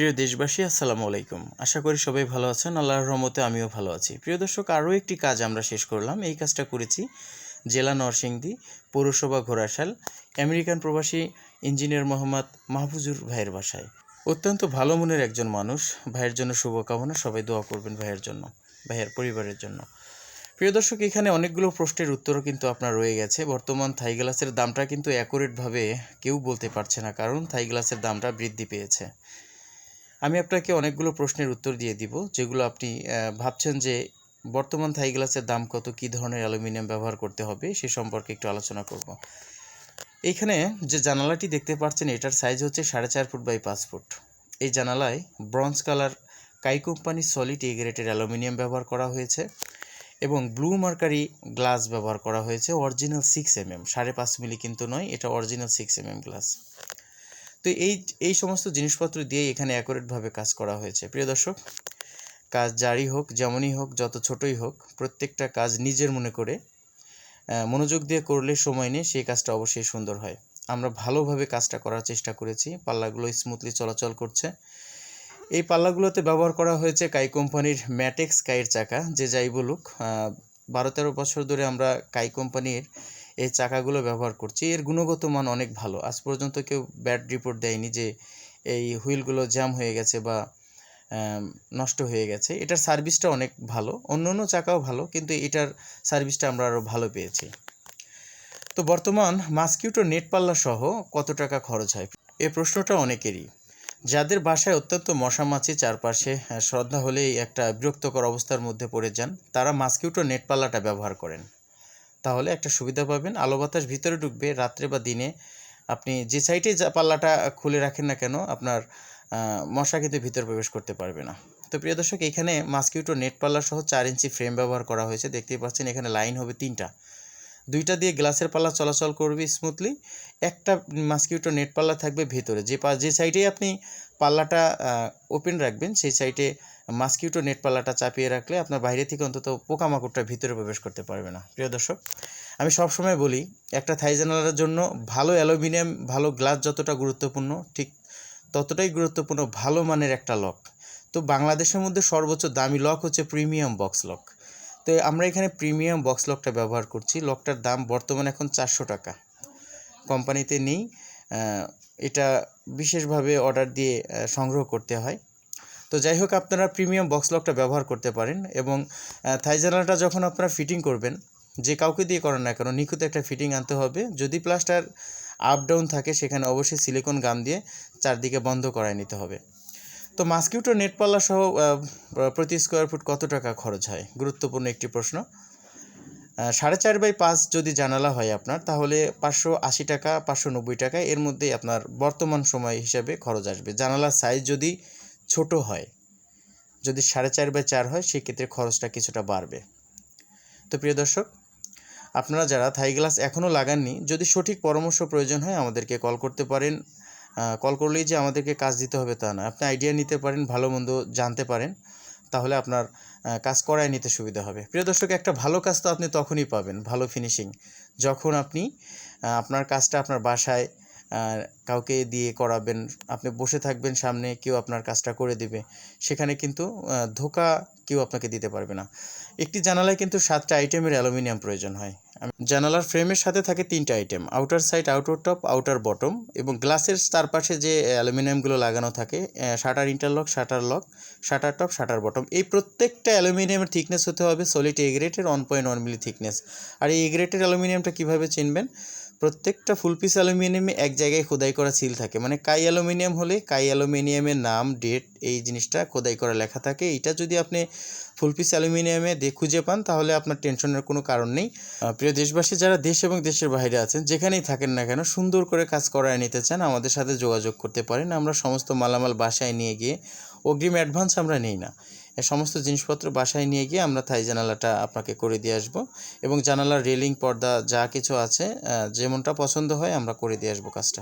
প্রিয় দেশবাসী, আসসালামু আলাইকুম। আশা করি সবাই ভালো আছেন। আল্লাহর রহমতে আমিও ভালো আছি। প্রিয় দর্শক, আরও একটি কাজ আমরা শেষ করলাম। এই কাজটা করেছি জেলা নরসিংদী, পৌরসভা ঘোড়াশাল, আমেরিকান প্রবাসী ইঞ্জিনিয়ার মোহাম্মদ মাহফুজুর ভাইয়ের বাসায়। অত্যন্ত ভালো মনের একজন মানুষ। ভাইয়ের জন্য শুভকামনা, সবাই দোয়া করবেন ভাইয়ের জন্য, ভাইয়ের পরিবারের জন্য। প্রিয় দর্শক, এখানে অনেকগুলো প্রশ্নের উত্তরও কিন্তু আপনার রয়ে গেছে। বর্তমান থাই গ্লাসের দামটা কিন্তু অ্যাকুরেটভাবে কেউ বলতে পারছে না, কারণ থাই গ্লাসের দামটা বৃদ্ধি পেয়েছে। আমি আপনাকে অনেকগুলো প্রশ্নের উত্তর দিয়ে দিব, যেগুলো আপনি ভাবছেন যে বর্তমান থাই গ্লাসের দাম কত, কী ধরনের অ্যালুমিনিয়াম ব্যবহার করতে হবে সে সম্পর্কে একটু আলোচনা করব। এইখানে যে জানালাটি দেখতে পাচ্ছেন, এটার সাইজ হচ্ছে 4.5 ফুট বাই 5 ফুট। এই জানালায় ব্রঞ্জ কালার কাই কোম্পানির সলিড এ গ্রেডের অ্যালুমিনিয়াম ব্যবহার করা হয়েছে এবং ব্লু মার্কারি গ্লাস ব্যবহার করা হয়েছে। অরিজিনাল 6mm, 5.5 মিলি কিন্তু নয়, এটা অরিজিনাল 6mm গ্লাস। তো এই সমস্ত জিনিসপত্র দিয়ে এখানে অ্যাকুরেটভাবে কাজ করা হয়েছে। প্রিয় দর্শক, কাজ জারি হোক, যেমনই হোক, যত ছোটই হোক, প্রত্যেকটা কাজ নিজের মনে করে মনোযোগ দিয়ে করলে সময় নিয়ে সেই কাজটা অবশ্যই সুন্দর হয়। আমরা ভালোভাবে কাজটা করার চেষ্টা করেছি। পাল্লাগুলো স্মুথলি চলাচল করছে। এই পাল্লাগুলোতে ব্যবহার করা হয়েছে কাই কোম্পানির ম্যাটেক্স কাইয়ের চাকা। যে যাই বলুক, 12-13 বছর ধরে আমরা কাই কোম্পানির এই চাকাগুলো ব্যবহার করছি। এর গুণগত মান অনেক ভালো। আজ পর্যন্ত কেউ ব্যাড রিপোর্ট দেয়নি যে এই হুইলগুলো জ্যাম হয়ে গেছে বা নষ্ট হয়ে গেছে। এটার সার্ভিসটা অনেক ভালো। অন্য চাকাও ভালো, কিন্তু এটার সার্ভিসটা আমরা আরও ভালো পেয়েছি। তো বর্তমান মসকিউটো নেট পাল্লা সহ কত টাকা খরচ হয়, এই প্রশ্নটা অনেকেরই। যাদের বাসায় অত্যন্ত মশামাছি চারপাশে, শ্রদ্ধা হলেই একটা বিরক্তকর অবস্থার মধ্যে পড়ে যান, তারা মসকিউটো নেট পাল্লাটা ব্যবহার করেন। তাহলে একটা সুবিধা পাবেন, আলো বাতাস ভিতরে ঢুকবে। রাত্রে বা দিনে আপনি যে সাইডে পাল্লাটা খুলে রাখেন না কেন, আপনার মশা কিন্তু ভিতরে প্রবেশ করতে পারবে না। তো প্রিয় দর্শক, এখানে মসকিউটো নেট পাল্লা সহ 4 ইঞ্চি ফ্রেম ব্যবহার করা হয়েছে। দেখতেই পাচ্ছেন এখানে লাইন হবে 3টা, 2টা দিয়ে গ্লাসের পাল্লা চলাচল করবে স্মুথলি। একটা মসকিউটো নেট পাল্লা থাকবে ভেতরে। যে সাইডে আপনি পাল্লাটা ওপেন রাখবেন, সেই সাইডে মসকিউটো নেট পাল্লাটা চাপিয়ে রাখলে আপনার বাইরে থেকে অন্তত পোকামাকড়টা ভিতরে প্রবেশ করতে পারবে না। প্রিয় দর্শক, আমি সবসময় বলি, একটা থাই জানালার জন্য ভালো অ্যালুমিনিয়াম, ভালো গ্লাস যতটা গুরুত্বপূর্ণ, ঠিক ততটাই গুরুত্বপূর্ণ ভালো মানের একটা লক। তো বাংলাদেশের মধ্যে সর্বোচ্চ দামি লক হচ্ছে প্রিমিয়াম বক্স লক। তো আমরা এখানে প্রিমিয়াম বক্স লকটা ব্যবহার করছি। লকটার দাম বর্তমানে এখন 400 টাকা। কোম্পানিতে নেই, এটা বিশেষভাবে অর্ডার দিয়ে সংগ্রহ করতে হয়। তো যাই হোক, আপনারা প্রিমিয়াম বক্স লকটা ব্যবহার করতে পারেন। এবং থাই জানালাটা যখন আপনারা ফিটিং করবেন, যে কাউকে দিয়ে করেন না কেন, নিখুঁত একটা ফিটিং আনতে হবে। যদি প্লাস্টার আপ ডাউন থাকে, সেখানে অবশ্যই সিলিকন গাম দিয়ে চারদিকে বন্ধ করায় নিতে হবে। তো মসকিউটো নেট পাল্লা সহ প্রতি স্কোয়ার ফুট কত টাকা খরচ হয়, গুরুত্বপূর্ণ একটি প্রশ্ন। 4.5 বাই 5 যদি জানালা হয় আপনার, তাহলে 580 টাকা, 590 টাকা এর মধ্যেই আপনার বর্তমান সময় হিসাবে খরচ আসবে। জানালার সাইজ যদি ছোট হয়, যদি 4.5 বাই 4 হয়, সেক্ষেত্রে খরচটা কিছুটা বাড়বে। তো প্রিয় দর্শক, আপনারা যারা থাই গ্লাস এখনও লাগাননি, যদি সঠিক পরামর্শ প্রয়োজন হয়, আমাদেরকে কল করতে পারেন। কল করলেই যে আমাদেরকে কাজ দিতে হবে তা না, আপনি আইডিয়া নিতে পারেন, ভালো মন্দ জানতে পারেন, তাহলে আপনার কাজ করায় নিতে সুবিধা হবে। প্রিয় দর্শক, একটা ভালো কাজ তো আপনি তখনই পাবেন, ভালো ফিনিশিং, যখন আপনি আপনার কাজটা আপনার বাসায় কাউকে দিয়ে করাবেন। আপনি বসে থাকবেন সামনে, কেউ আপনার কাজটা করে দেবে। সেখানে কিন্তু ধোঁকা কেউ আপনাকে দিতে পারবে না। একটি জানালায় কিন্তু 7টা আইটেমের অ্যালুমিনিয়াম প্রয়োজন হয়। জানালার ফ্রেমের সাথে থাকে 3টা item, outer side, outer top, outer bottom, এবং গ্লাসের চারপাশে যে অ্যালুমিনিয়ামগুলো লাগানো থাকে, shutter interlock, shutter lock, shutter top, shutter bottom, এই প্রত্যেকটা অ্যালুমিনিয়ামের থিকনেস হতে হবে সলিড এ গ্রেডের 1.1 মিলি থিকনেস। আর এই এ গ্রেডের অ্যালুমিনিয়ামটা কীভাবে চিনবেন? প্রত্যেকটা ফুল পিস অ্যালুমিনিয়ামে এক জায়গায় খোদাই করা সিল থাকে। মানে কাই অ্যালুমিনিয়াম হলে কাই অ্যালুমিনিয়ামের নাম, ডেট, এই জিনিসটা খোদাই করা লেখা থাকে। এটা যদি আপনি ফুল পিস অ্যালুমিনিয়ামে খুঁজে পান, তাহলে আপনার টেনশনের কোনো কারণ নেই। প্রিয় দেশবাসী, যারা দেশ এবং দেশের বাইরে আছেন, যেখানেই থাকেন না কেন, সুন্দর করে কাজ করায় নিতে চান, আমাদের সাথে যোগাযোগ করতে পারেন। আমরা সমস্ত মালামাল বাসায় নিয়ে গিয়ে, অগ্রিম অ্যাডভান্স আমরা নেই না, সমস্ত জিনিসপত্র বাসায় নিয়ে গিয়ে আমরা থাই জানালাটা আপনাকে করে দিয়ে আসবো। এবং জানালার রেলিং, পর্দা যা কিছু আছে, যেমনটা পছন্দ হয় আমরা করে দিয়ে আসবো কাজটা।